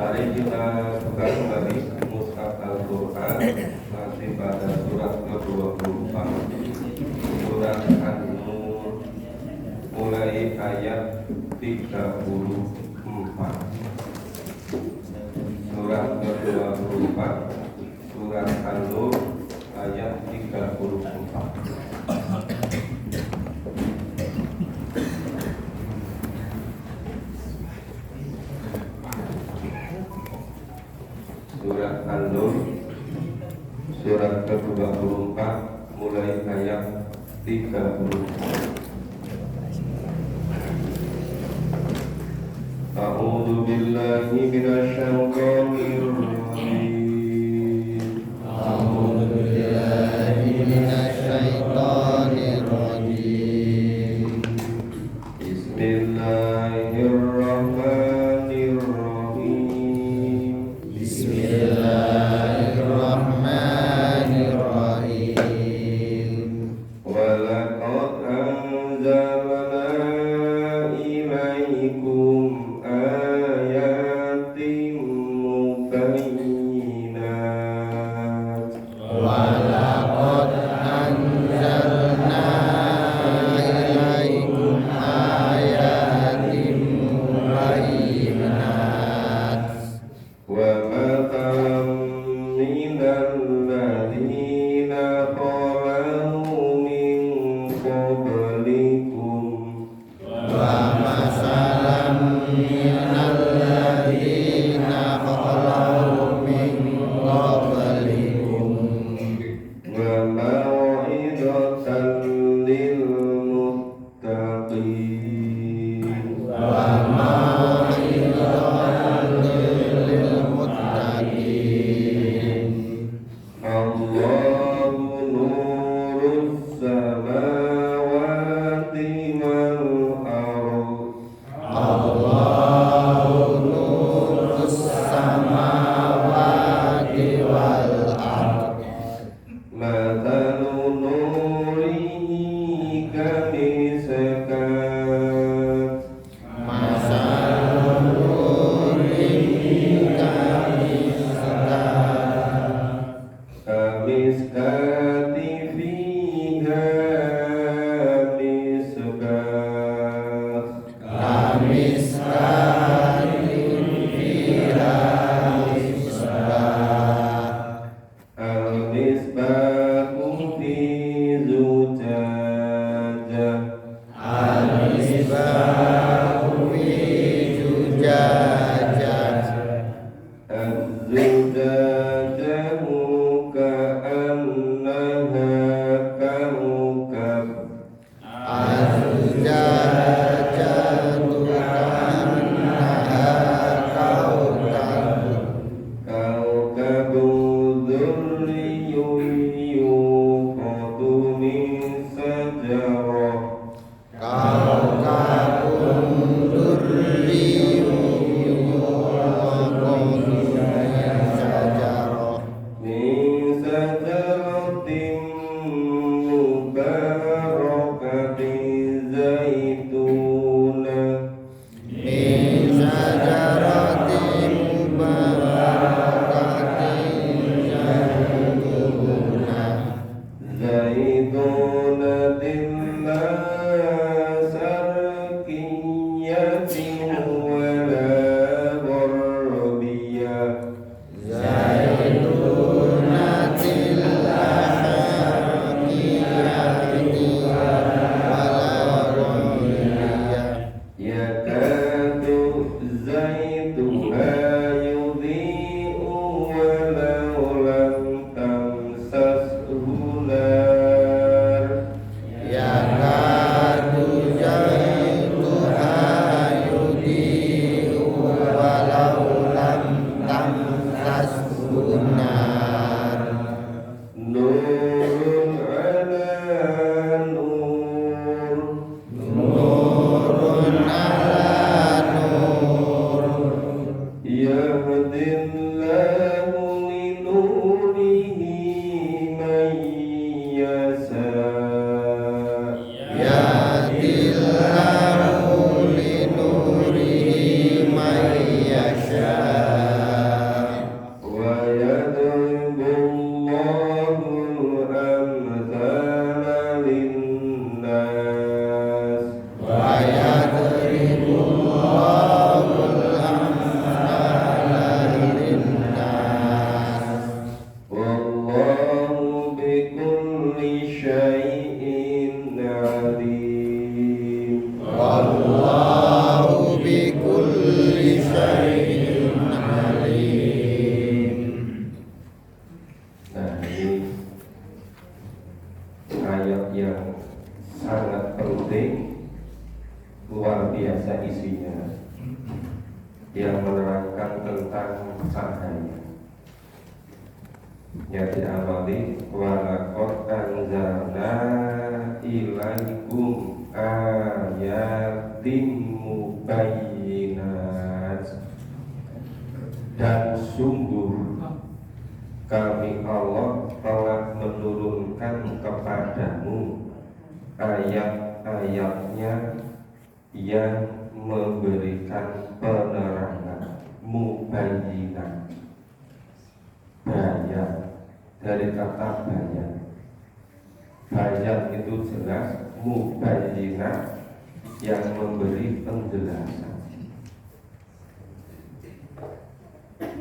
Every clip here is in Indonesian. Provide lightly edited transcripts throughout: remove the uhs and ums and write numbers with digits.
Mari kita buka kembali Mushaf Al-Quran, masih pada surat ke-24, surat An-Nur, mulai ayat 34. Surat ke-24, surat An-Nur, ayat 34. Surat An-Nur, surat ke-24, mulai ayat 34. A'udzu billahi minasyaitonir rajim. A'udzu billahi minasyaitonir rajim. Bismillahirrahmanirrahim. Bismillahirrahmanirrahim. Walaqad anzalna ilaikum ayatin mubayyinat. Walaqad anzalna ilaikum ayatin mubayyinat. Wa mathalan minal ladzina khalu min qablikum. Wa masalam minal ladzina khalu min qablikum. Wa mau'izatan lil muttaqin. Wa mau'izatan lil muttaqin. Allahu nurus samawati wal ardh. Allahu nurus samawati wal ardh. Mathalu nurihi kamiskat. Masalun nurihi Kamiskati fiha miskat. kamiskatin fiha misbah. Al-misbahu fi zujajah. Al-misbahu fi zujajah. Az-zujajatu ka'annaha kawkab. Az-zujajatu ka'annaha kawkab. Kawkabun dzurriyyun yuqadu min sajarah. Kawkabun durriyun yuqadu min sajarah. Min sajaratin mubarakatin zaitunah. Min sajaratin mubarakatin zaitunah. Zaitunatin la sarkiyatin wala gharbiyyah. Zaitunatin la harqiyatin wala gharbiyyah. Yakadu zaituha yudhi'u walau lam tamsashu nar. Yakadu zaituha yudhi'u walau lam tamsashu nar. Nurun ala nur. Nurun ala yang menerangkan tentang cahaya. Ya diawali walaqad anzalna ilaikum ayatin mubayyinat, dan sungguh kami Allah telah menurunkan kepadamu ayat-ayatnya yang memberikan penerangan. Mubayyinat, bayan, dari kata bayan. Bayan itu jelas, mubayyinat yang memberi penjelasan.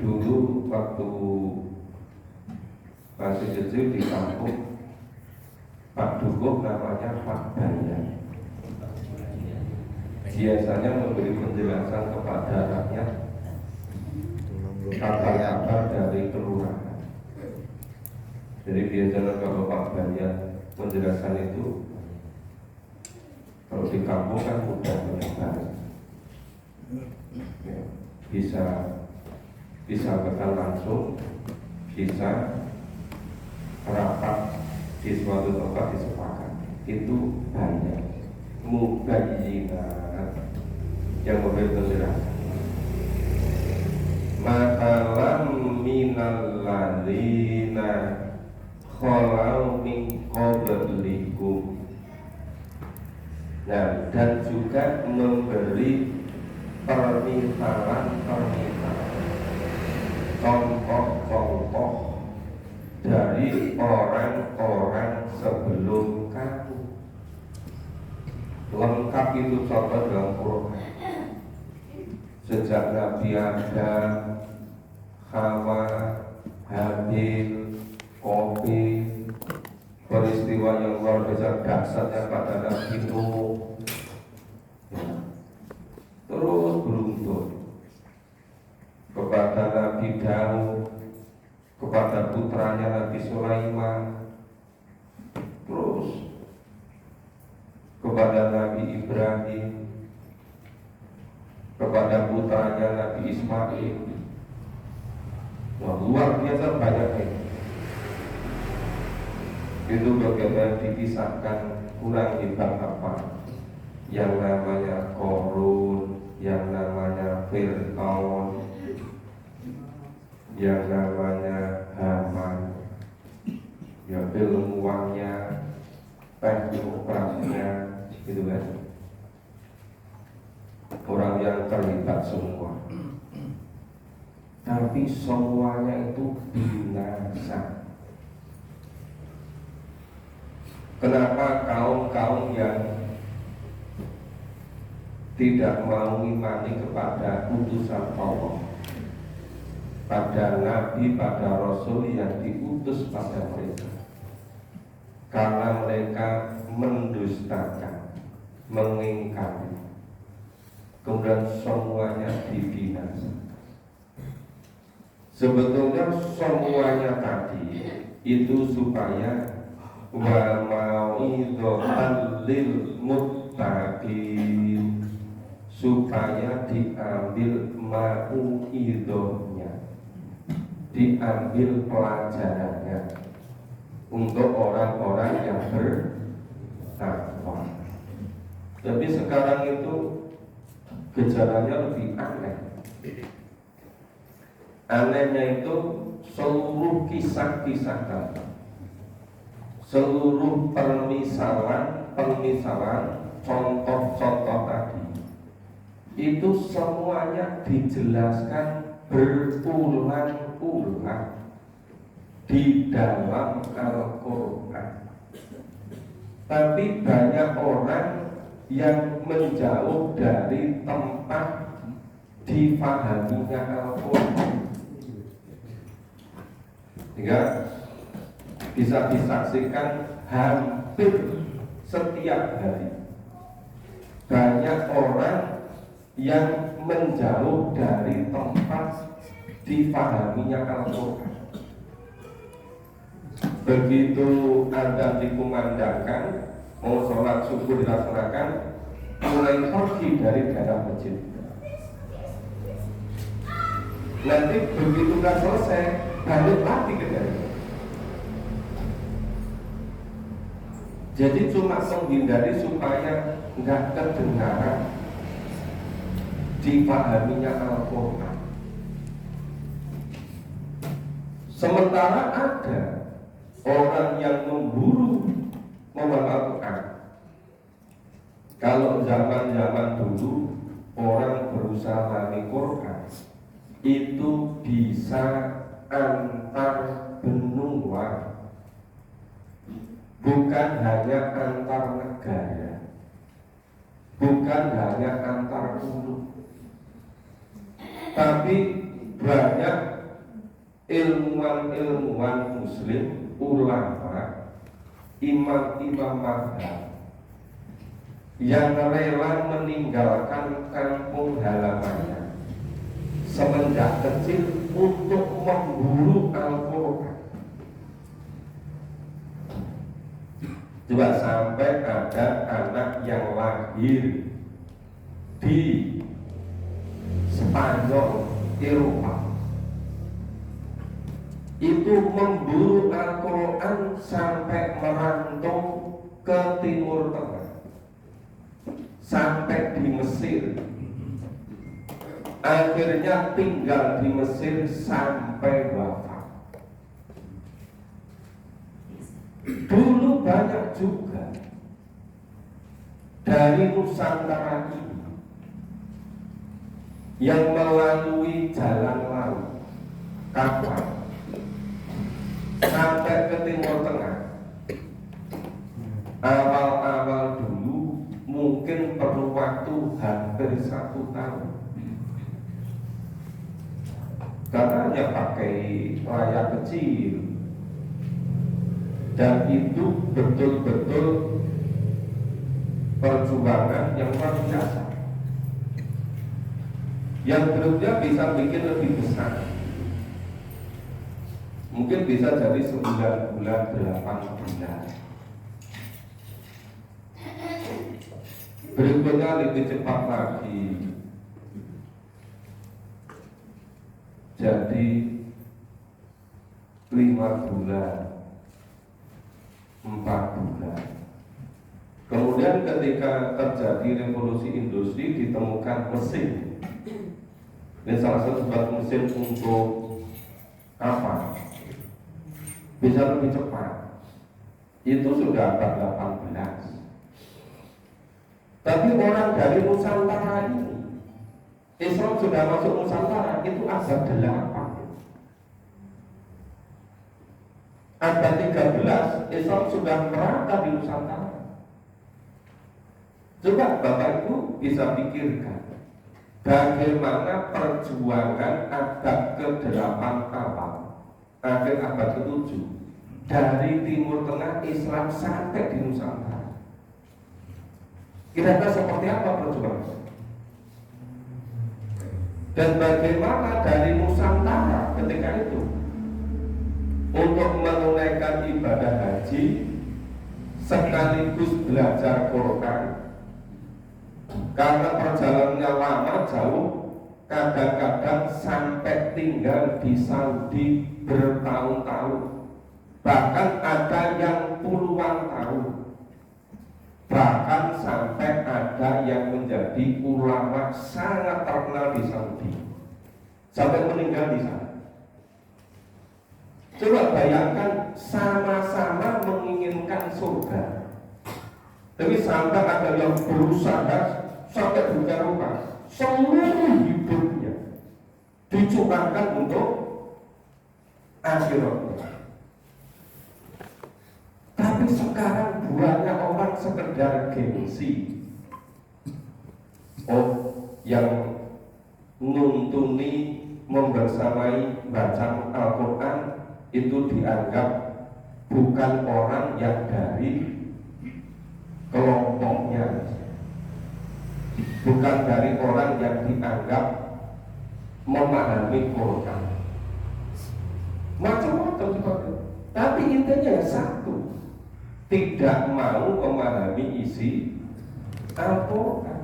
Dulu waktu masih kecil di kampung, Pak Dukuh namanya Pak Bayan. Biasanya memberi penjelasan kepada rakyat kabar-kabar dari kelurahan. Jadi biasanya kalau Pak Bayan penjelasan itu, kalau di kampung kan mudah menyebar, ya, bisa kenal langsung, bisa rapat di suatu tempat disepakat. Itu banyak mubayyinat yang memberi penjelasan. Matalam minal ladzina khalau min qablikum. Nah, dan juga memberi permintaan contoh-contoh dari orang-orang sebelum kamu. Lengkap itu contoh dalam Quran. Sejak Nabi Adam, Hawa, Habil, Qabil, peristiwa yang luar biasa dahsyatnya pada Nabi Nuh, ya, terus beruntun kepada Nabi Daud, kepada putranya Nabi Sulaiman, terus kepada Nabi Ibrahim, kepada putranya Nabi Ismail. Nah, luar biasa banyaknya. Itu bagaimana dipisahkan kurang hebat apa, yang namanya Korun, yang namanya Fir'aun, yang namanya Haman, ya ilmuwannya, teknokrasnya, gitu kan, orang yang terlibat semua. Tapi semuanya itu binasa. Kenapa kaum-kaum yang tidak mau imani kepada utusan Allah, pada nabi, pada rasul yang diutus pada mereka? Karena mereka mendustakan, mengingkari, kemudian semuanya dibinasakan. Sebetulnya semuanya tadi itu supaya wa mau'idhatan lil muttaqin, supaya diambil mau'idhahnya, diambil pelajarannya untuk orang-orang yang bertakwa. Tapi sekarang itu gejalanya lebih aneh. Anehnya itu seluruh kisah-kisah tadi, seluruh permisalan, contoh-contoh tadi, itu semuanya dijelaskan berulang-ulang di dalam Al-Quran. Tapi banyak orang yang menjauh dari tempat difahaminya Al-Quran, sehingga bisa disaksikan hampir setiap hari banyak orang yang menjauh dari tempat difahaminya Al-Quran. Begitu adzan dikumandangkan, mau sholat subuh dilaksanakan, mulai pergi dari daerah masjid. Nanti begitu udah selesai, balik lagi ke dalam. Jadi cuma menghindari supaya nggak kedengaran dipahaminya Al-Quran. Sementara ada orang yang memburu memahami Al-Quran. Kalau zaman-zaman dulu orang berusaha memahami Quran itu bisa antar benua, bukan hanya antar negara, bukan hanya antar pulau, tapi banyak ilmuwan-ilmuwan muslim, ulama, imam-imam mazhab yang rela meninggalkan kampung halamannya semenjak kecil untuk memburu Al-Quran. Coba sampai ada anak yang lahir di Spanyol, Eropa, itu memburu Al-Quran sampai merantau ke Timur Tengah, sampai di Mesir, akhirnya tinggal di Mesir sampai wafat. Dulu banyak juga dari Nusantara ini yang melalui jalan laut, kapal, sampai ke Timur Tengah. Awal-awal dulu mungkin perlu waktu hampir 1 tahun, karena hanya pakai layar kecil, dan itu betul-betul perjuangan yang luar biasa. Yang berikutnya bisa bikin lebih besar, mungkin bisa jadi 9 bulan, 8 bulan. Berikutnya lebih cepat lagi, jadi 5 bulan, 4 bulan. Kemudian ketika terjadi revolusi industri, ditemukan mesin. Ini salah satu mesin untuk kapal, bisa lebih cepat. Itu sudah abad 18. Tapi orang dari Nusantara ini, Islam sudah masuk Nusantara itu abad 8. Abad 13 Islam sudah merata di Nusantara. Coba Bapak Ibu bisa pikirkan bagaimana perjuangan abad ke-8 awal, akhir abad ke-7, dari Timur Tengah Islam sampai di Nusantara. Kira-kira seperti apa perjuangan? Dan bagaimana dari Nusantara ketika itu untuk menunaikan ibadah haji sekaligus belajar Quran, karena perjalanannya lama jauh, kadang-kadang sampai tinggal di Saudi bertahun-tahun, bahkan ada yang puluhan tahun, bahkan sampai ada yang menjadi ulama sangat terkenal di Saudi sampai meninggal di sana. Coba bayangkan, sama-sama menginginkan surga, tapi sampai ada yang berusaha sampai berubah, seluruh hidupnya dicurahkan untuk akhirat. Tapi sekarang banyak orang sekedar gengsi. Oh, yang nuntuni membersamai baca Al-Quran itu dianggap bukan orang yang dari kelompoknya, bukan dari orang yang dianggap memahami Quran. Macam-macam seperti itu. Tapi intinya satu, tidak mau memahami isi Al-Quran.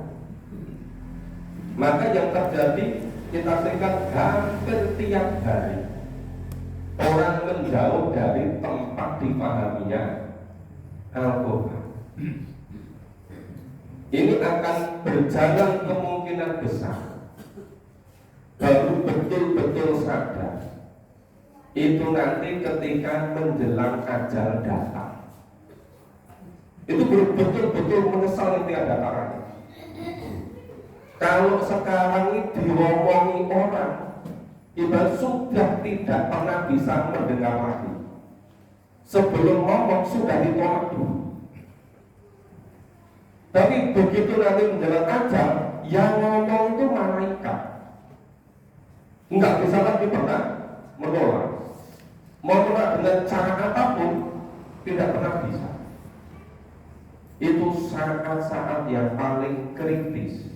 Maka yang terjadi kita saksikan hampir tiap hari orang menjauh dari tempat dipahaminya Al-Quran. Ini akan berjalan kemungkinan besar baru betul-betul sadar itu nanti ketika menjelang ajal datang. Itu betul-betul menyesal yang tiada taranya. Kalau sekarang ini diomongi orang, ibarat sudah tidak pernah bisa mendengar lagi. Sebelum ngomong sudah ditolak dulu. Tapi begitu nanti menjelang ajal, yang ngomong itu malaikat. Enggak bisa lagi pernah menolak. Mau menolak dengan cara apapun tidak pernah bisa. Itu saat-saat yang paling kritis.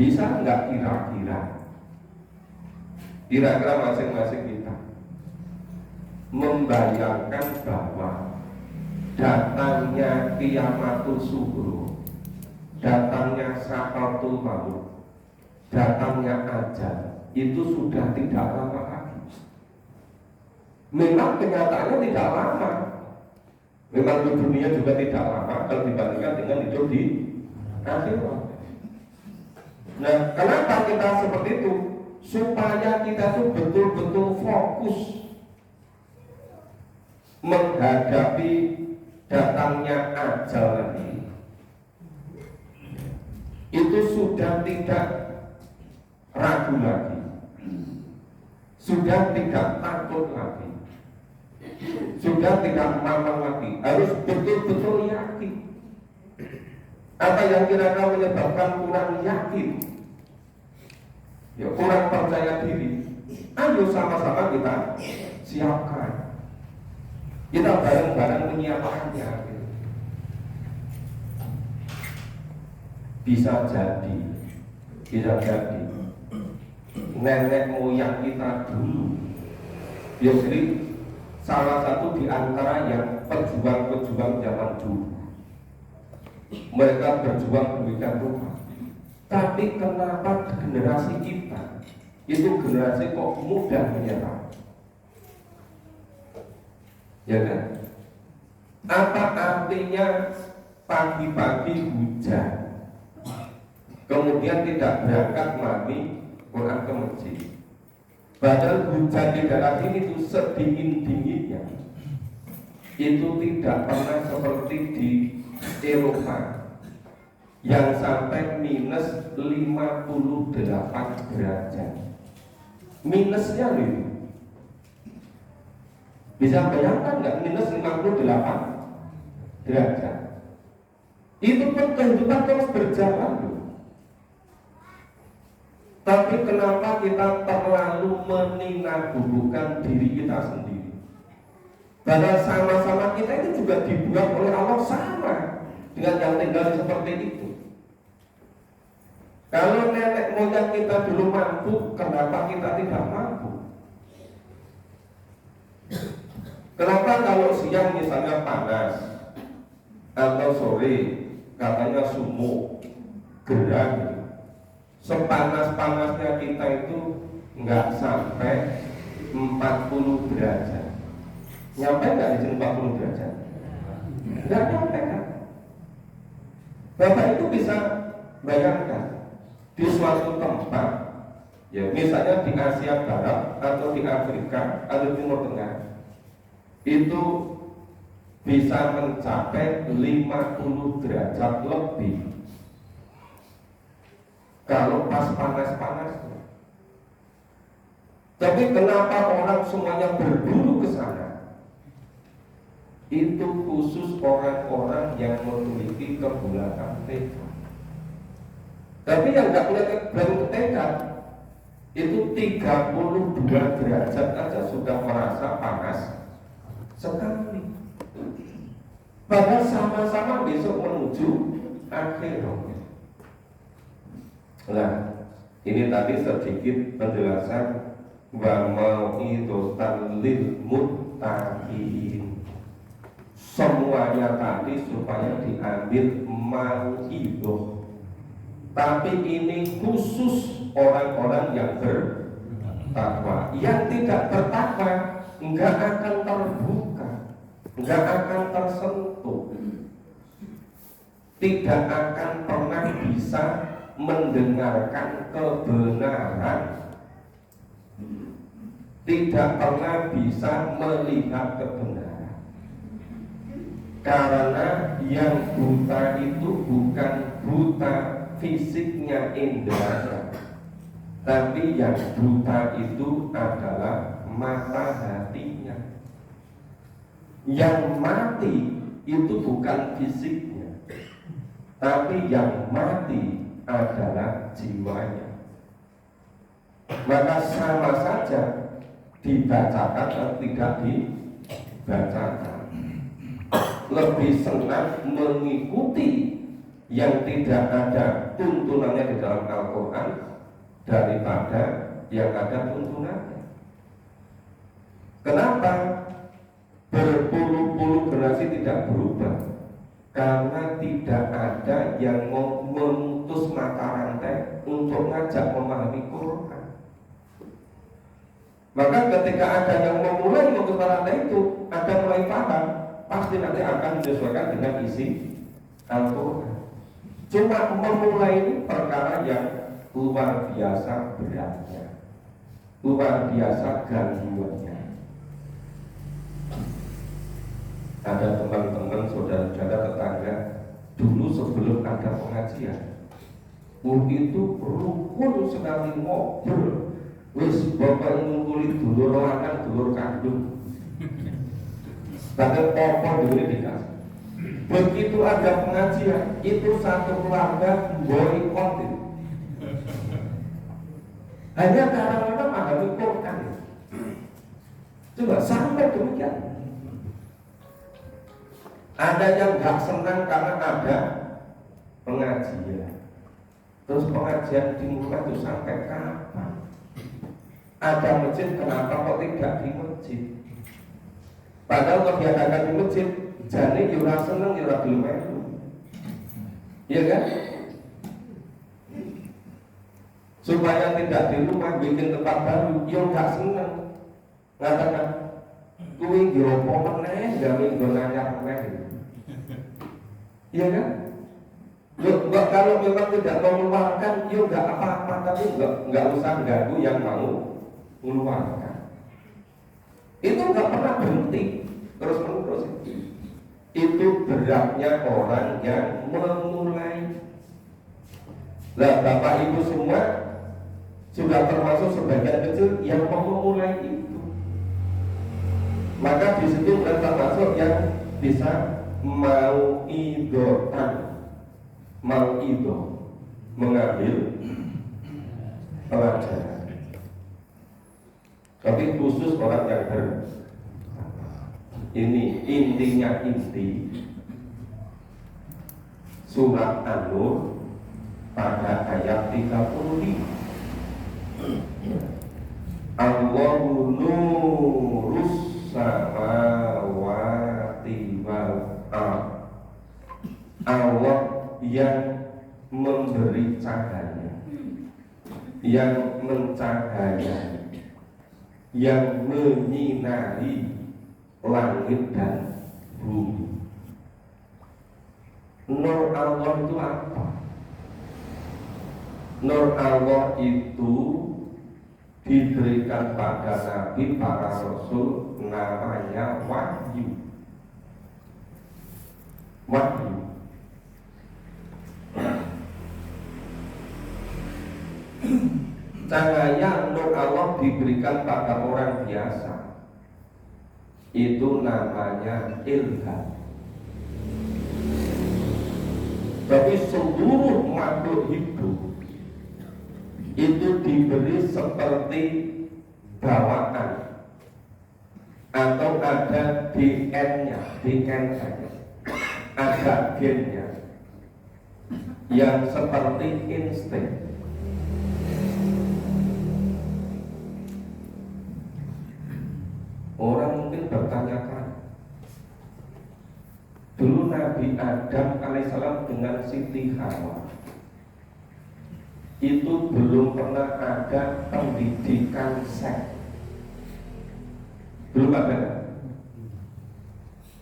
Bisa enggak kira-kira masing-masing kita membayangkan bahwa datangnya kiamatul sughra, datangnya sakaratul maut, datangnya ajal itu sudah tidak lama lagi. Memang kenyataannya tidak lama. Memang di dunia juga tidak lama kalau dibandingkan dengan hidup di akhirat. Nah, kenapa kita seperti itu? Supaya kita tuh betul-betul fokus menghadapi datangnya ajal nanti. Itu sudah tidak ragu lagi, sudah tidak takut lagi, sudah tidak mamang lagi. Harus betul-betul yakin. Apa yang kira-kira menyebabkan kurang yakin, ya kurang percaya diri? Ayo sama-sama kita siapkan, kita bareng-bareng menyiapkannya. Bisa jadi nenek moyang kita dulu, ya jadi salah satu di antara yang pejuang-pejuang zaman dulu. Mereka berjuang demikian rupa. Tapi kenapa generasi kita itu generasi kok mudah menyerah? Ya kan? Apa artinya pagi-pagi hujan, kemudian tidak berangkat mandi Quran ke masjid? Padahal hujan di dalam ini itu sedingin-dinginnya, itu tidak pernah seperti di Eropa yang sampai minus 58 derajat. Minusnya nih, bisa bayangkan nggak minus 58 derajat? Itu pun kehidupan terus berjalan. Tapi kenapa kita terlalu meninabubukan diri kita sendiri? Padahal sama-sama kita itu juga dibuat oleh Allah sama dengan yang tinggal seperti itu. Kalau nenek moyang kita dulu mampu, kenapa kita tidak mampu? Kenapa kalau siang misalnya panas atau sore katanya sumuk, gerah, sepanas-panasnya kita itu nggak sampai 40 derajat. Nyampe nggak di sini 40 derajat? Nggak nyampe kan? Bapak itu bisa bayangkan di suatu tempat, ya misalnya di Asia Barat atau di Afrika atau Timur Tengah, itu bisa mencapai 50 derajat lebih kalau pas panas-panasnya. Tapi kenapa orang semuanya berburu ke sana? Itu khusus orang-orang yang memiliki kebulatan tekad. Tapi yang nggak punya belum tekad, itu 32 derajat aja sudah merasa panas sekali. Padahal sama-sama besok menuju akhirat. Nah, ini tadi sedikit penjelasan wa mau'idatan lil muttaqin. Semuanya tadi supaya diambil mau'idah, Tapi ini khusus orang-orang yang bertakwa. Yang tidak bertakwa enggak akan terbuka, enggak akan tersentuh, tidak akan pernah bisa mendengarkan kebenaran, tidak pernah bisa melihat kebenaran. Karena yang buta itu bukan buta fisiknya indera, tapi yang buta itu adalah mata hatinya. Yang mati itu bukan fisiknya, tapi yang mati adalah jiwanya. Maka sama saja dibacakan atau tidak dibacakan. Lebih senang mengikuti yang tidak ada tuntunannya di dalam Al-Quran daripada yang ada tuntunannya. Kenapa berpuluh-puluh generasi tidak berubah? Karena tidak ada yang memutus mata rantai untuk ngajak memahami Quran. Maka ketika ada yang memulai memutus mata rantai itu, ada mulai paham, pasti nanti akan menyesuaikan dengan isi Al-Quran. Cuma memulai ini perkara yang luar biasa beratnya, luar biasa gangguannya. Ada teman-teman, saudara-saudara, tetangga, dulu sebelum ada pengajian, itu rukun sekali ngobrol. Wis bapak ngumpuli dulur lanang, dulur kandung. Bahkan apa dulu dikasih. Begitu ada pengajian, itu satu keluarga boikot itu. Hanya karena memahami Quran. Coba sampai demikian. Ada yang gak senang karena ada pengajian. Terus pengajian dimulai itu sampai kapan? Ada masjid, kenapa kok tidak di masjid? Padahal kalau diadakan di masjid, jane yura seneng, yura belum melu. Iya kan? Supaya tidak di rumah bikin tempat baru, yang gak seneng. Ngatakan, kuwi ngiropo meneh, gawe nggonanya meneh. Iya kan? Yuk, kalau memang tidak mau mengeluarkan, yuk nggak apa-apa, tapi nggak usah ganggu yang mau mengeluarkan. Itu nggak pernah berhenti, terus menerus. Itu beratnya orang yang memulai. Nah, Bapak Ibu semua sudah termasuk sebagian kecil yang mau memulai itu. Maka di situ termasuk yang bisa mau idotan, mau ido, mengambil pelajaran. Tapi khusus orang yang ini intinya inti surat An-Nur pada ayat 35. Allahu nurus samawati wal ardh. Allah yang memberi cahaya, yang mencahayai, yang menyinari langit dan bumi. Nur Allah itu apa? Nur Allah itu diberikan pada Nabi, para Rasul, namanya wahyu. Wahyu. Cahaya nur Allah diberikan pada orang biasa, itu namanya ilham. Tapi seluruh makhluk hidup itu diberi seperti bawaan atau ada DNA-nya, ada gennya yang seperti insting. Orang mungkin bertanyakan, dulu Nabi Adam alaihissalam dengan Siti Hawa itu belum pernah ada pendidikan seks. Belum ada.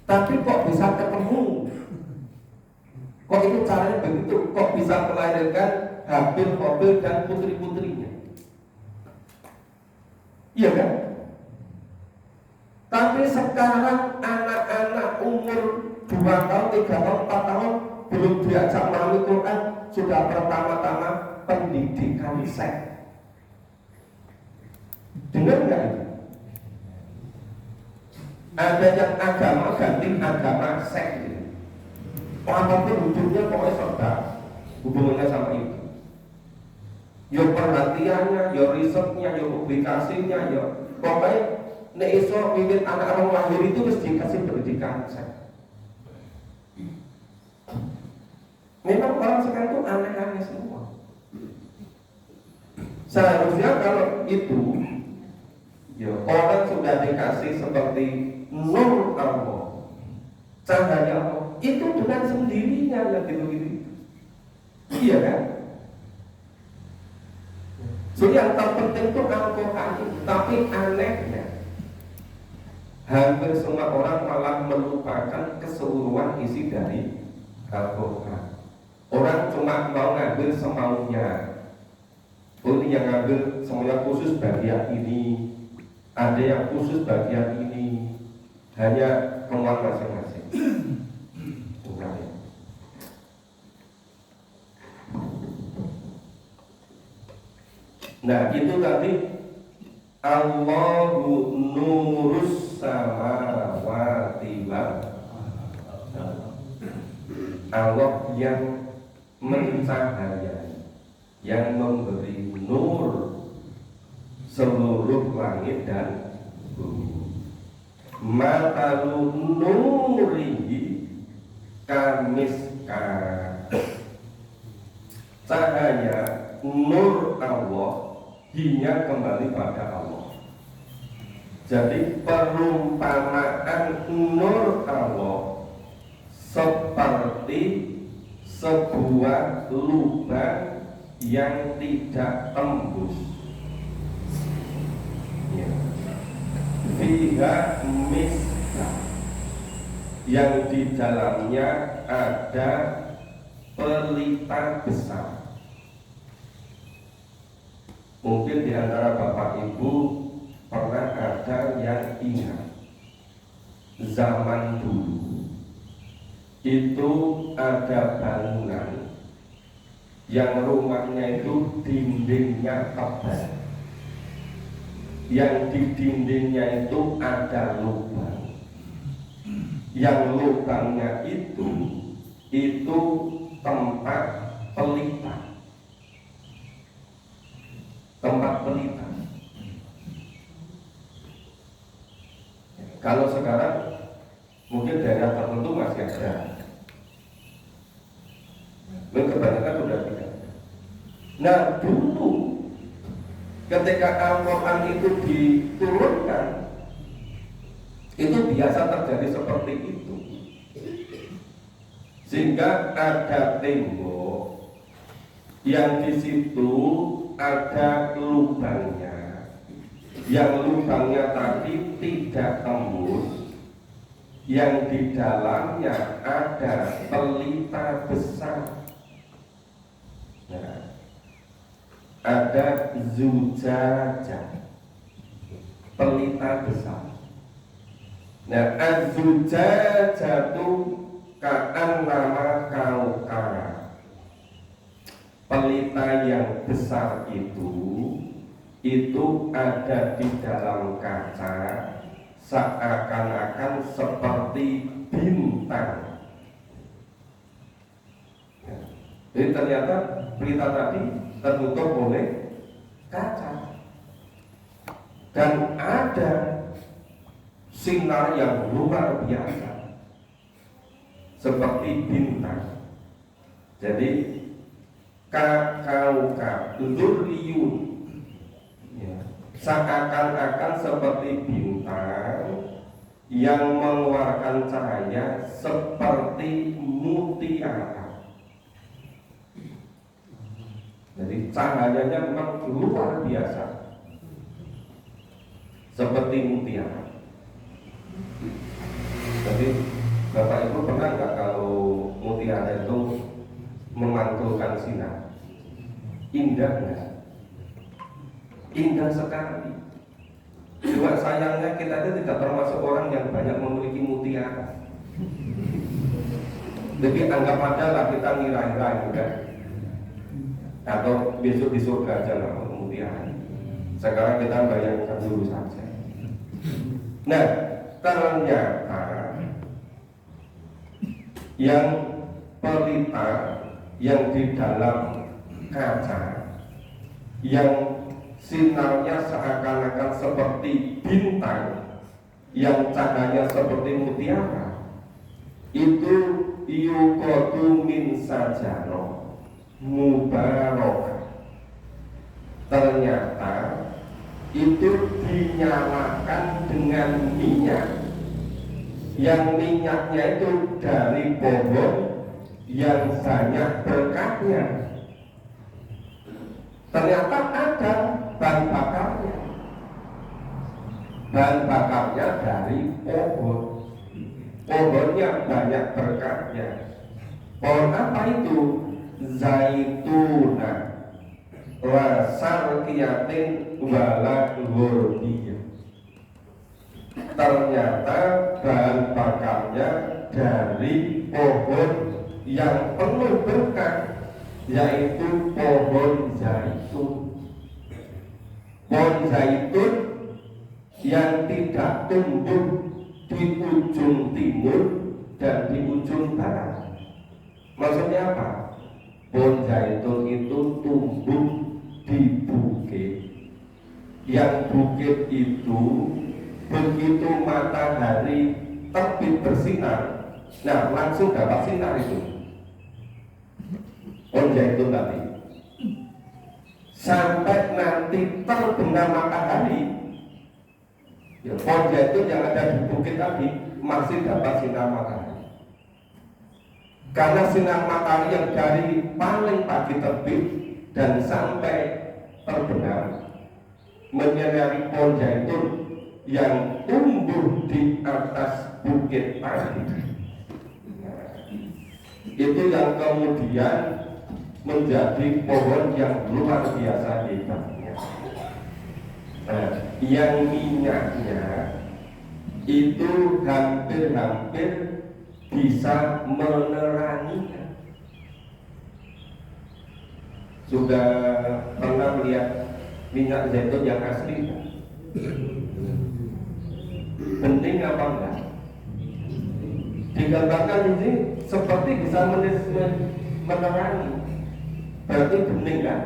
Tapi kok bisa ketemu? Kok itu caranya begitu? Kok bisa melahirkan Habil, Qabil dan putri-putrinya? Iya kan? Tapi sekarang anak-anak umur 2 tahun, 3 tahun, 4 tahun belum diajak memahami Quran, sudah pertama-tama pendidikan seks. Dengar nggak itu? Ada yang agama ganti agama seks gitu. Apapun ujungnya pokoknya serba hubungannya sama itu. Ya perhatiannya, ya risetnya, ya publikasinya, ya pokoknya nek iso wiwit anak orang lahir itu harus dikasih pendidikan seks. Memang orang sekarang itu aneh-aneh semua. Seharusnya kalau itu ya orang sudah dikasih seperti nur Allah, cahaya Allah, itu dengan sendirinya yang gitu-gitu. Iya kan? So yang terpenting itu Al-Quran, tapi anehnya hampir semua orang malah melupakan keseluruhan isi dari Al-Quran. Orang cuma mau ngambil semaunya. Oh, ini yang ngambil semuanya khusus bagian ini, ada yang khusus bagian ini, hanya kemauan masing-masing. Nah itu tadi Allahu nurus samawati wal Allah yang mencahayai, yang memberi nur seluruh langit dan bumi. Matalu nurihi kamiska, cahaya nur Allah hingga kembali pada Allah. Jadi perumpamaan nur Allah seperti sebuah lubang yang tidak tembus. Ya. Fiha miska, yang di dalamnya ada pelita besar. Mungkin di antara Bapak Ibu pernah ada yang ingat zaman dulu itu ada bangunan yang rumahnya itu dindingnya tebal, yang di dindingnya itu ada lubang, yang lubangnya itu tempat pelita. Kalau sekarang mungkin daerah tertentu masih ada, kebanyakan sudah tidak. Nah dulu ketika Al-Quran itu diturunkan, itu biasa terjadi seperti itu, sehingga ada tembok yang di situ ada lubangnya, yang lubangnya tadi tidak tembus, yang di dalamnya ada pelita besar. Nah, ada zujajah, pelita besar. Nah, az-zujajatu ka'annama kaukara, pelita yang besar itu ada di dalam kaca, seakan-akan seperti bintang. Jadi ternyata pelita tadi tertutup oleh kaca, dan ada sinar yang luar biasa seperti bintang. Jadi kakauka dzurriyun, ya, seakan-akan seperti bintang yang mengeluarkan cahaya seperti mutiara. Jadi cahayanya memang luar biasa, seperti mutiara. Jadi Bapak Ibu pernah nggak kalau mutiara itu memantulkan sinar? Indah nggak? Indah sekali. Cuma sayangnya kita itu tidak termasuk orang yang banyak memiliki mutiara. Jadi anggap aja lah kita ngira-ngira juga. Atau besok di surga aja lah mutiara. Sekarang kita bayangkan dulu saja. Nah, ternyata yang pelita yang di dalam kaca, yang sinarnya seakan-akan seperti bintang, yang cahayanya seperti mutiara, itu yuqadu min sajaro mubarakah. Ternyata itu dinyalakan dengan minyak, yang minyaknya itu dari pohon yang banyak berkahnya. Ternyata ada bahan bakarnya. Bahan bakarnya dari pohon. Pohonnya banyak berkahnya. Pohon apa itu? Zaituna wa sarqiyatin wala ghurdiyah. Ternyata bahan bakarnya dari pohon yang penuh berkah, yaitu pohon zaitun. Pohon zaitun yang tidak tumbuh di ujung timur dan di ujung barat. Maksudnya apa? Pohon zaitun itu tumbuh di bukit. Yang bukit itu begitu matahari terbit bersinar, nah langsung dapat sinar itu pohon zaitun tadi. Sampai nanti terbenam matahari, ya, pohon zaitun yang ada di bukit tadi masih dapat sinar matahari. Karena sinar matahari yang dari paling pagi terbit dan sampai terbenam menyinari pohon zaitun yang tumbuh di atas bukit tadi. Itu yang kemudian menjadi pohon yang luar biasa hebatnya. Nah, yang minyaknya itu hampir-hampir bisa meneranginya. Sudah pernah melihat minyak zaitun yang asli? Penting apa enggak? Digambarkan ini seperti bisa menerangi. Berarti bening kan?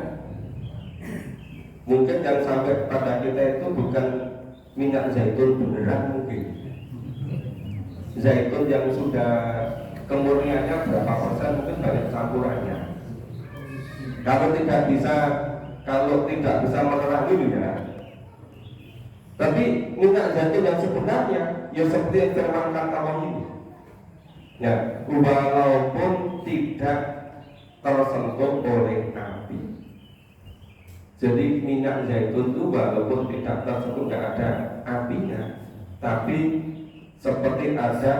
Mungkin yang sampai pada kita itu bukan minyak zaitun beneran mungkin. Zaitun yang sudah kemurniannya berapa persen, mungkin banyak campurannya. Kalau tidak bisa menerangi ya. Tapi minyak zaitun yang sebenarnya ya seperti yang firman Allah ini. Ya, walaupun tidak tersentuh oleh api. Jadi minyak zaitun itu walaupun tidak tersentuh, tidak ada apinya, tapi seperti ada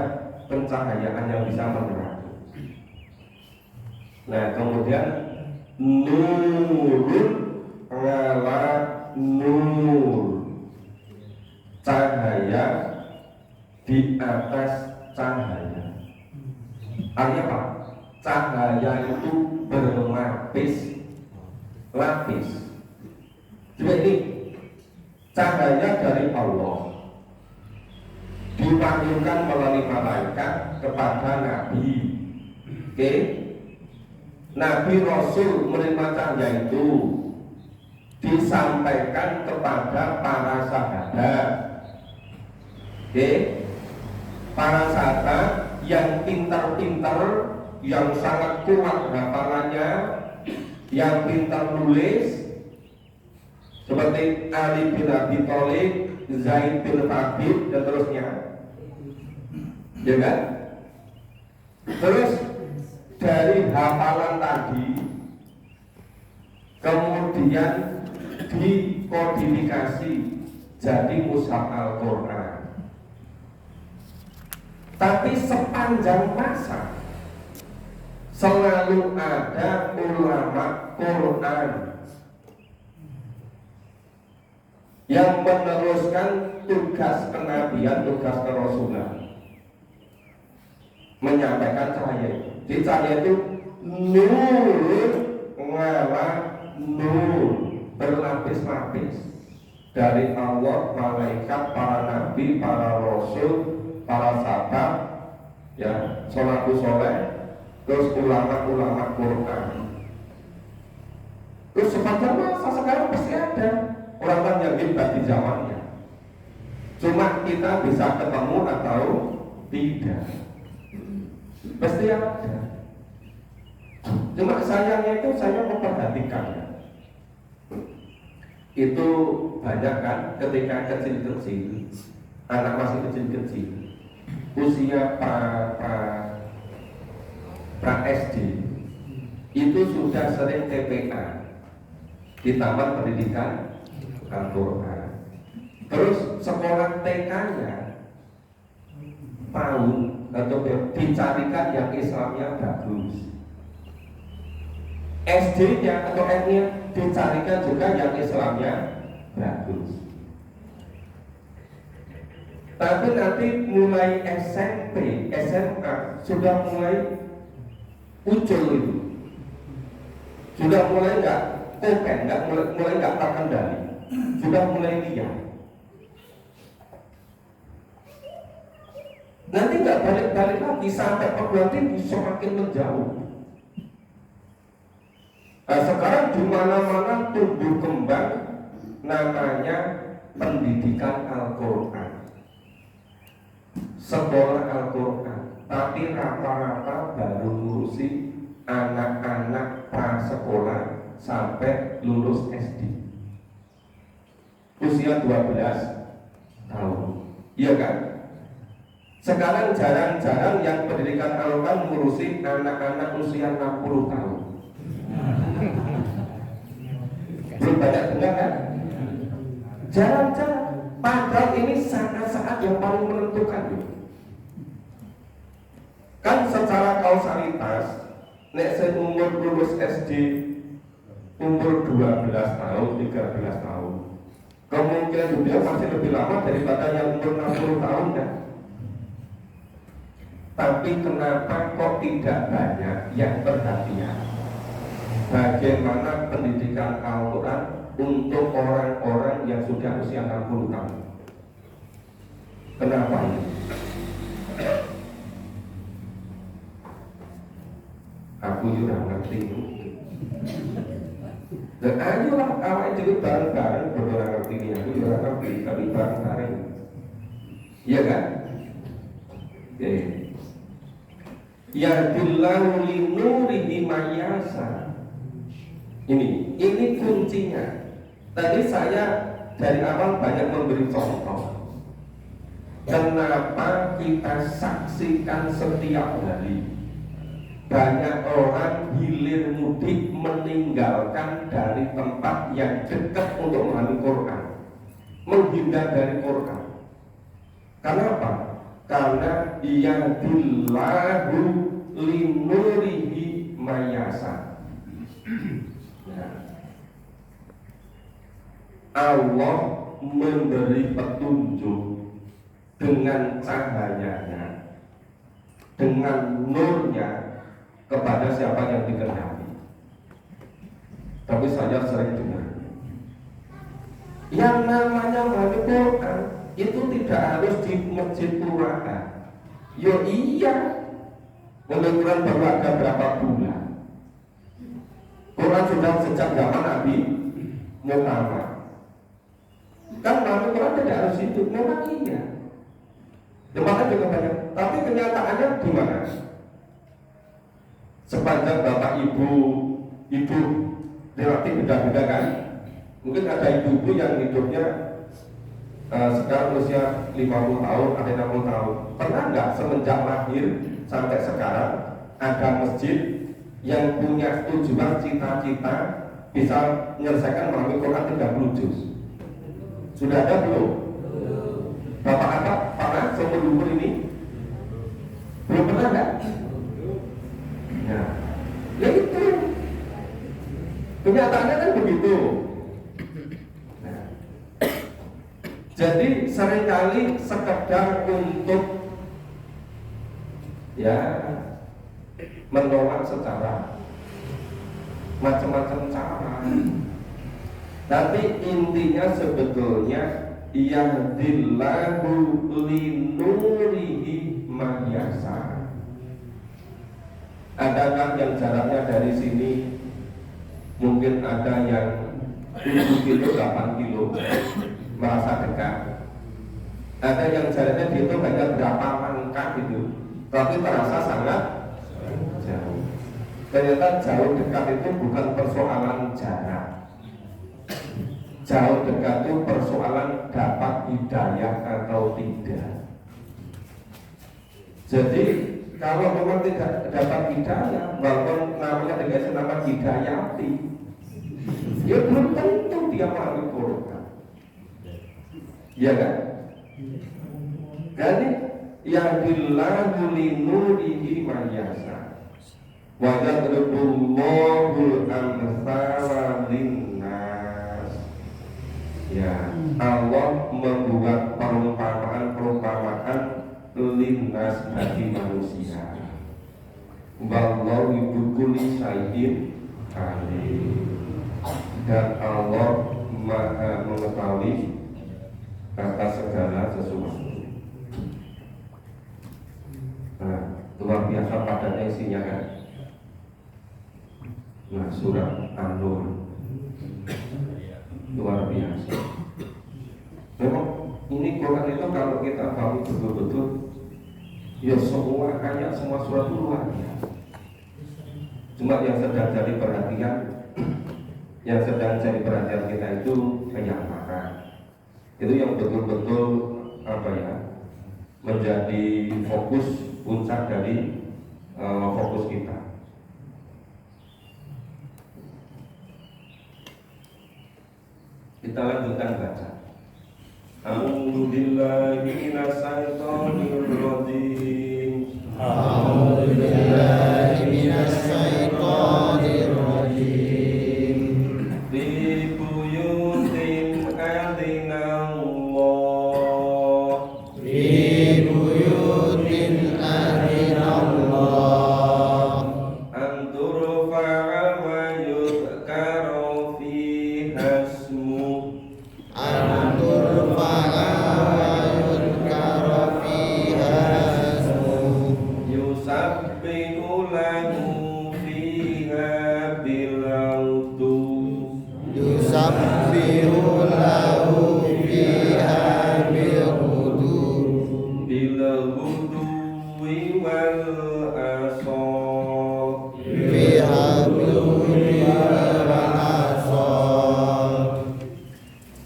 pencahayaan yang bisa menerangi. Nah, kemudian nurun ala nur, cahaya di atas cahaya. Artinya apa? Cahaya itu berlapis. Jadi ini cahaya dari Allah dipanggilkan melalui malaikat kepada Nabi. Oke? Nabi Rasul menerima cahaya itu disampaikan kepada para sahabat. Oke? Para sahabat yang pintar-pintar, yang sangat kuat hafalannya, yang pintar nulis, seperti Ali bin Abi Thalib, Zaid bin Thabit dan terusnya, ya kan? Terus dari hafalan tadi kemudian dikodifikasi jadi mushaf Al-Quran. Tapi sepanjang masa selalu ada ulama Quran yang meneruskan tugas kenabian, tugas kerasulan, menyampaikan cahaya. Di cahaya itu nur ngala nur, berlapis-lapis dari Allah, malaikat, para nabi, para rasul, para sahabat, ya, salafus soleh, terus ulama-ulama Quran. Terus sepanjang masa sekarang pasti ada orang-orang yang hebat di zamannya. Cuma kita bisa ketemu atau tidak, pasti ada. Cuma sayangnya itu saya memperhatikan ya. Itu banyak kan ketika kecil-kecil, anak masih kecil-kecil, usia pra SD, itu sudah sering TPA di Taman Pendidikan Al-Quran. Terus sekolah TK-nya PAUD atau dicarikan yang Islamnya bagus. SD-nya atau N-nya dicarikan juga yang Islamnya bagus. Tapi nanti mulai SMP, SMA sudah mulai muncul itu, sudah mulai nggak open, mulai nggak terkendali, sudah mulai liar. Nanti nggak balik-balik lagi sampai perguruan tinggi semakin menjauh. Nah, sekarang di mana-mana tumbuh kembang namanya pendidikan Al-Quran, sekolah Al-Quran, tapi rata-rata baru ngurusi anak-anak prasekolah sampai lulus SD, usia 12 tahun, iya kan? Sekarang jarang-jarang yang pendidikan Al-Quran ngurusi anak-anak usia 60 tahun. Belum banyak dengar kan? Jarang-jarang. Padahal ini saat-saat yang paling menentukan. Kan secara kausalitas, nek saya umur lulus SD umur 12 tahun, 13 tahun, kemungkinan dia masih lebih lama daripada yang umur 60 tahun kan? Tapi kenapa kok tidak banyak yang perhatian bagaimana pendidikan Al-Quran untuk orang-orang yang sudah usia 60 tahun? Kenapa ini? Aku juga ngerti. Dan ayolah awalnya juga bareng-bareng beberapa ngerti ini. Aku juga ngerti, tapi bareng-bareng. Iya kan? Oke. Ya billahu linurihi mayasa. Ini kuncinya. Tadi saya dari awal banyak memberi contoh. Kenapa kita saksikan setiap hari banyak orang hilir mudik meninggalkan dari tempat yang dekat untuk memahami Quran, menghindar dari Quran. Kenapa? Karena ia billahu linurihi mayasa. Allah memberi petunjuk dengan cahayanya, dengan nurnya kepada siapa yang dikehendaki. Tapi saya sering dengar yang namanya memahami Quran itu tidak harus di masjid pura. Yo iya, Quran baru ada berapa bulan. Quran sudah sejak zaman Nabi Muhammad. Kan memahami Quran tidak harus itu, memang iya. Jemaah juga banyak, tapi kenyataannya gimana? Sepanjang bapak ibu relatif beda-beda kan? Mungkin ada ibu-ibu yang hidupnya sekarang usia 50 tahun, ada 60 tahun. Pernah nggak semenjak lahir sampai sekarang ada masjid yang punya tujuan cita-cita bisa menyelesaikan memahami Quran 30 juz? Sudah ada belum? Bapak-bapak pernah seumur umur ini? Belum pernah kan? Nah, ya itu kenyataannya kan begitu. Nah, jadi seringkali sekedar untuk ya menolak secara macam-macam cara. Tapi intinya sebetulnya yahdillahu linurihi mahyasa. Adakah yang jaraknya dari sini mungkin ada yang 7 kilo, 8 kilo merasa dekat. Ada yang jaraknya dihitung hanya berapa langkah itu, tapi terasa sangat jauh. Ternyata jauh dekat itu bukan persoalan jarak. Jauh dekat itu persoalan dapat hidayah atau tidak. Jadi kalau memang tidak dapat hidayah, walaupun namanya dikasih nama hidayati, ya belum tentu dia memahami Quran. Ya kan? Jadi yahdillahu linurihi mahyasa wa yadribullahu amsala linnas. Ya, Allah membuat perumpamaan linnas bagi manusia. Wallahu bikulli syai'in alim. Dan Allah Maha mengetahui atas segala sesuatu. Nah, luar biasa padatnya isinya kan. Nah, surat An-Nur luar biasa. Memang ini Quran itu kalau kita pahami betul-betul, ya semua ayat, semua surat itu luar biasa. Cuma yang sedang jadi perhatian, yang sedang jadi perhatian kita itu yang mana? Itu yang betul-betul apa ya, menjadi fokus puncak dari fokus kita. Kita lanjutkan baca. A'udzu billahi minasyaitonir rajim. A'udzu billahi minasyaitonir rajim. Fi buyutin adina Allah. Fi buyutin adina Allah. An turfa'a wa yudhkara fiha ismuh. An turfa'a wa yudhkara fiha ismuh. Yusabbihu lahu fiha bil-'udhu. Yusabbihu lahu fiha bil-'udhu Bil-'udwi wal-asal. fiha bil-'udwi wal-asal.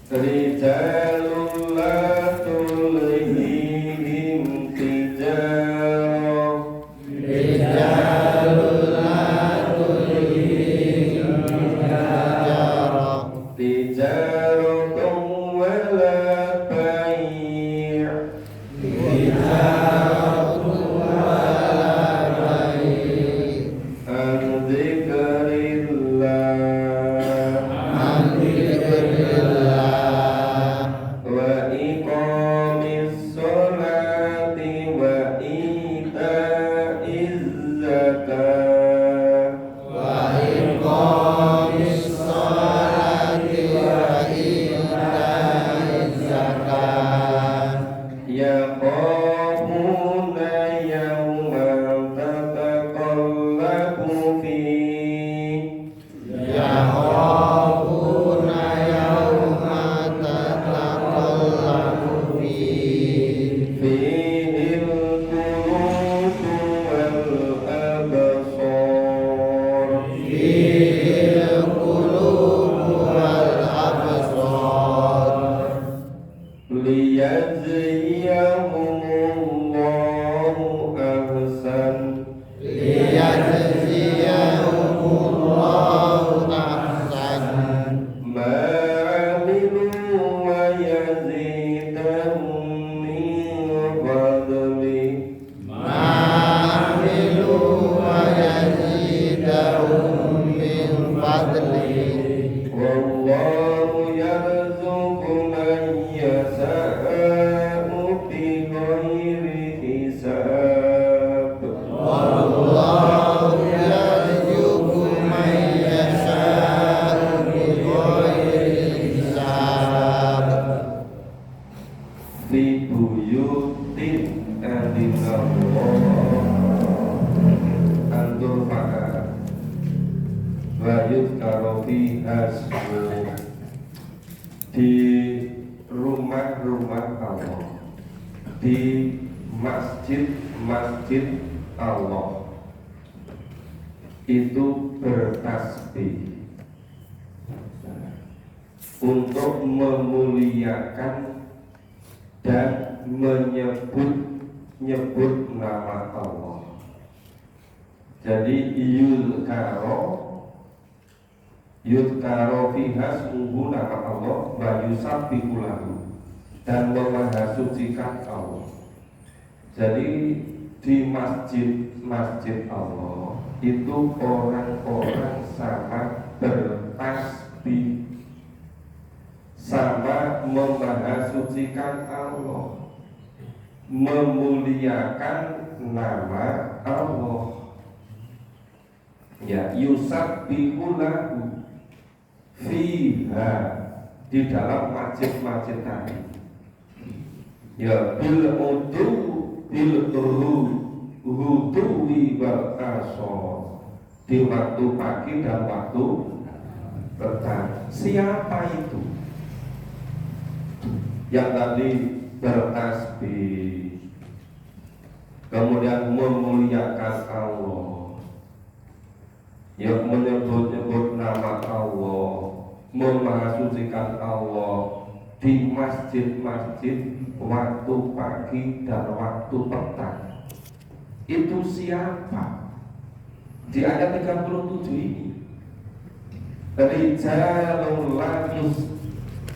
Rijalun la tulhihim tijarah. Rijalun la tulhihim tijarah. Tijaratun wala bai'. Tijaratun wala bai'. An dzikrillah An dzikrillah wa iqamis sholati wa ita'iz zakah. wa iqamis sholati wa Wallahu yarzuqu man yasha'u bighairi hisab. Wallahu yarzuqu man yasha'u bighairi hisab. Fi buyutin adinallah antur maka wayut karofi hasbu di rumah-rumah Allah, di masjid-masjid Allah itu bertasbih untuk memuliakan dan menyebut nama Allah. Jadi yudkaro fiha sungguh nama Allah wa yusabbihu lahu dan memahasucikan Allah. Jadi di masjid Allah itu orang-orang sama bertasbih, sama memahasucikan Allah, memuliakan nama Allah. Ya, yusabbihu lahu fiha di dalam masjid-masjid tadi. Ya, bil huduwi wal asor, di waktu pagi dan waktu petang. Siapa itu yang tadi bertasbih kemudian memuliakan Allah, yang menyebut-nyebut nama Allah, memahasucikan Allah di masjid-masjid waktu pagi dan waktu petang? Itu siapa? Di ayat 37 ini, rijalun latus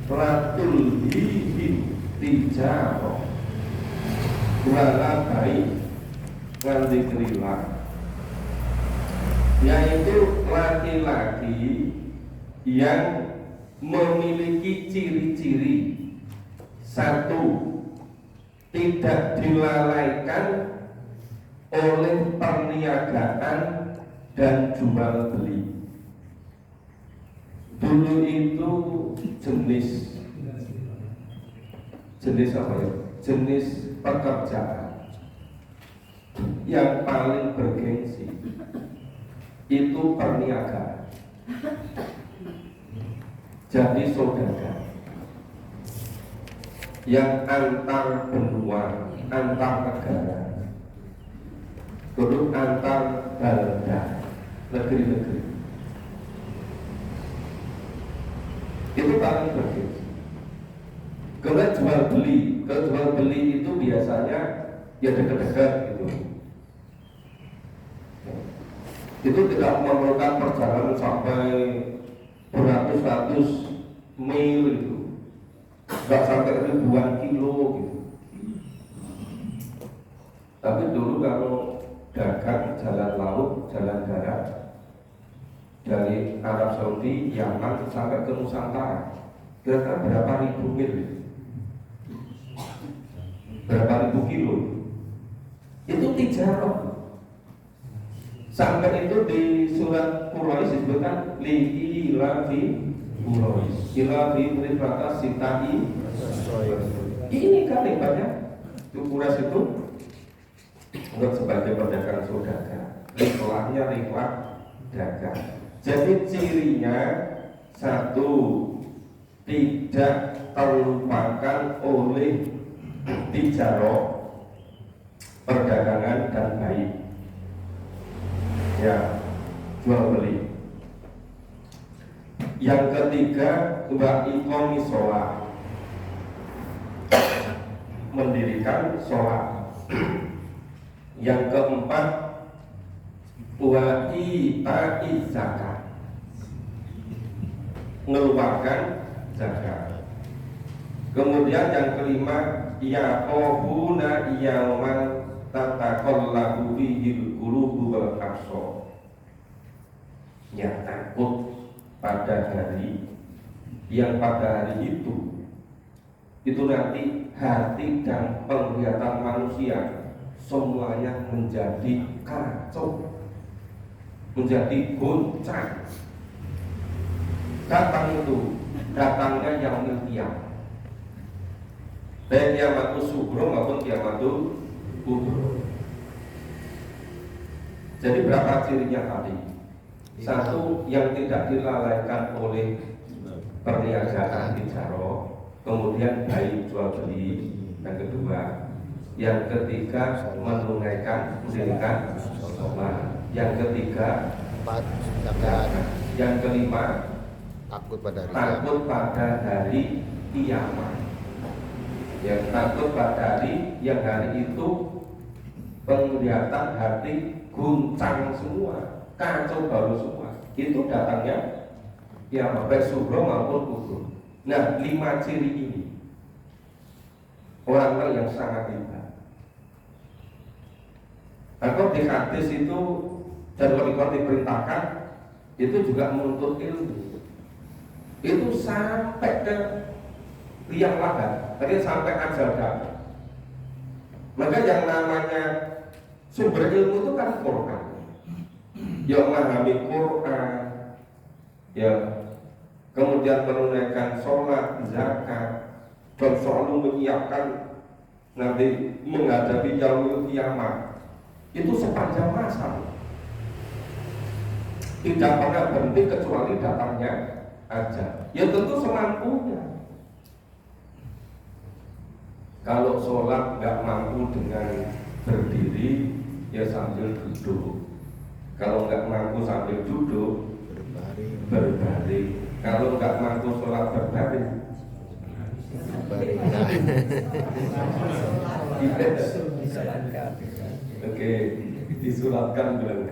ratul hihim tijaro wala baik nganti kerilah, yaitu laki-laki yang memiliki ciri-ciri: satu, tidak dilalaikan oleh perniagaan dan jual beli. Dulu itu jenis apa ya? Jenis pekerjaan yang paling bergengsi itu perniagaan. Jadi saudagar yang antar benua, antar negara, terus antar balda, negeri-negeri, itu paling bergengsi. Kalau jual beli itu biasanya ya dekat-dekat gitu. Itu tidak memerlukan perjalanan sampai beratus-ratus mil itu, nggak sampai ribuan kilo gitu. Tapi dulu kalau dagang jalan laut, jalan darat dari Arab Saudi, Yaman sampai ke Nusantara, kira-kira berapa ribu mil, berapa ribu kilo, itu tijarah. Sampai itu di surat Quraisy disebutkan li'ilafi Quraisy ilafi rifata sitai. Ini kan hebatnya Quraisy itu untuk sebagai pedagang saudagar, riklahnya riklah dagang. Jadi cirinya satu, tidak terlupakan oleh tijarah, perdagangan dan baik, ya, jual beli. Yang ketiga, wa iqami sholat, mendirikan sholat. Yang keempat, wa ita'i zakat, mengeluarkan zakat. Kemudian yang kelima, yaqofuna yauman tataqallabu fihil qulubu wal absar, ya takut pada hari yang pada hari itu nanti hati dan penglihatan manusia semuanya menjadi kacau, menjadi goncang. Datangnya yang qiyamah, baik qiyamatus sughra maupun qiyamatul kubra. Jadi berapa cirinya tadi? Satu, yang tidak dilalaikan oleh perniagaan tijarah, kemudian baik jual beli. Yang kedua, yang ketiga menunaikan mendirikan sholat. Yang ketiga zakat. Yang kelima Takut pada hari kiamat. Yang takut pada hari yang hari itu penglihatan hati guncang semua, kacau baru semua. Itu datangnya kiamat, baik sughra maupun kubra. Nah, 5 ciri ini orang-orang yang sangat hebat. Maka di hadis itu dan kalau diperintahkan itu juga menuntut ilmu. Itu sampai ke liang lahat, tadi sampai ajal datang. Maka yang namanya sumber ilmu itu kan Quran. Ya memahami Quran, ya kemudian menunaikan sholat, zakat, dan selalu menyiapkan nanti menghadapi yaumul kiamat. Itu sepanjang masa tidak pernah berhenti kecuali datangnya aja. Ya tentu semampunya. Kalau sholat nggak mampu dengan berdiri, ya sambil duduk. Kalau nggak mampu sambil duduk, berbaring. Kalau nggak mampu sholat berbaring, oke, disulatkan bilang.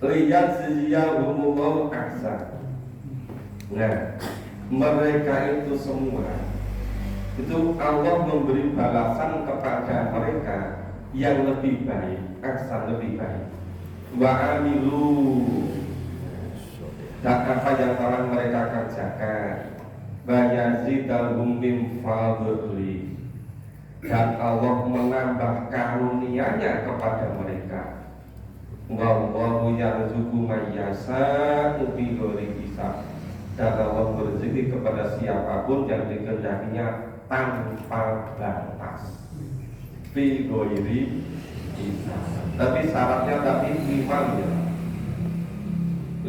Lihat sejiyahumullah aksa. Nah, mereka itu semua itu Allah memberi balasan kepada mereka yang lebih baik, aksa lebih baik. Wa amilu, dan apa yang telah mereka kerjakan, bayazidahum min fadli, dan Allah menambah karunia-Nya kepada mereka. Wallahu yarzuqu may yasha'u bighairi hisab, dan Allah berzikir kepada siapapun yang dikehendakinya tanpa batas. Bighairi hisab. Tapi syaratnya tadi 5 ya. 5.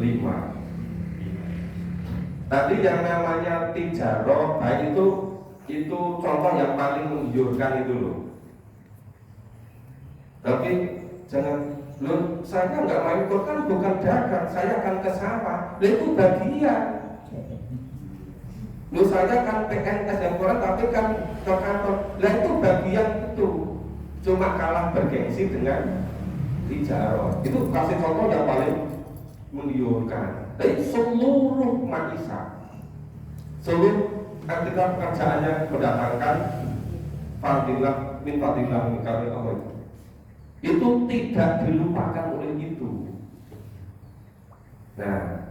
Tadi yang namanya tijarah baik itu contoh yang paling menggiurkan itu loh. Tapi jangan, loh saya nggak main Quran, bukan dagang, saya akan ke sawah. Itu bagian. Loh saya kan PNS yang Quran tapi kan ke kantor. Lah itu bagian itu. Cuma kalah bergengsi dengan tijarah. Itu kasih contoh yang paling menggiurkan. Dari seluruh manusia, seluruh aktivitas pekerjaannya mendatangkan fadilah min fadilah min karni Allah. Itu tidak dilupakan oleh itu. Nah,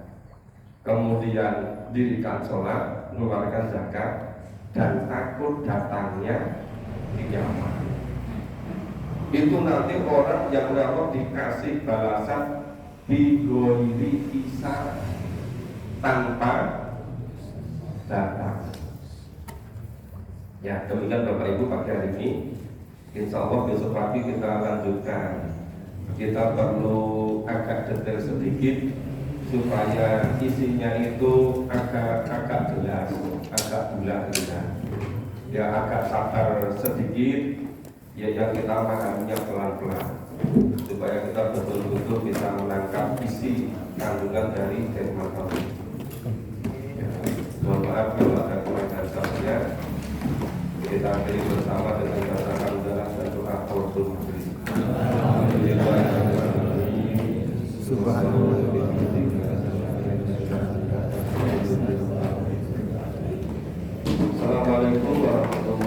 kemudian dirikan sholat, mengeluarkan zakat, dan takut datangnya kiamat. Itu nanti orang yang Allah dikasih balasan bighairi hisab, tanpa batas. Ya, demikian Bapak Ibu pagi hari ini. Insya Allah besok pagi kita lanjutkan. Kita perlu agak detail sedikit supaya isinya itu agak jelas, agak bulat. Ya, agak sabar sedikit. Ya, yang kita memahaminya pelan-pelan, supaya kita betul-betul bisa menangkap isi kandungan dari firman Allah. Ya, mohon maaf kalau ada kurang dan salahnya. Kita akhiri bersama dengan baca hamdalah dan doa qaulul maghrib. Subhanallah. Assalamualaikum warahmatullahi wabarakatuh.